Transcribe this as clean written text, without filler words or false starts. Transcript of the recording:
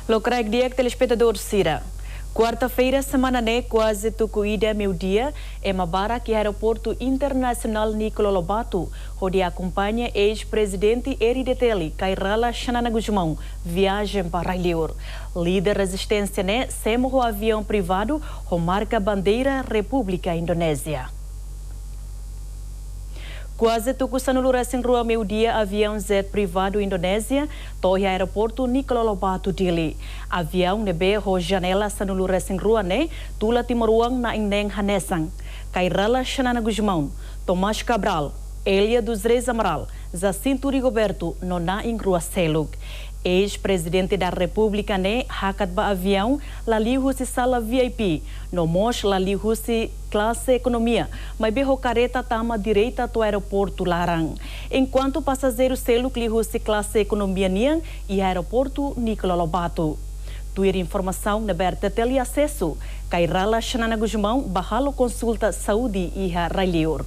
Locreg dia telespectador Sira. Quarta-feira, semana né, quase tucuída meio-dia, é Mabara que aeroporto internacional Nicolau Lobato, onde acompanha ex-presidente Erideteli, Rala Xanana Gusmão, viagem para Liur. Líder resistência né, semo o avião privado, o marca bandeira República Indonésia. Quase tuku sanulura sin rua meio-dia avião Jet Privado Indonésia torre aeroporto Nicolau Lobato Dili. Avião nebe ho janela sanulura sin rua ne tula timuruang na ineng hanesang. Rala Xanana Gusmão, Tomás Cabral, Elia dos Reis Amaral, Jacinto Rigoberto no na in rua Selug. Ex-presidente da República ne hakat ba avião la liur sala VIP no mos la liur classe economia mas berro careta tama direita do aeroporto Larang enquanto passageiro selo liur classe economia niang e aeroporto Nicolau Lobato. Tuir informação na berta teleacesso Rala Xanana Gusmão bahalo consulta saúde e a Liur.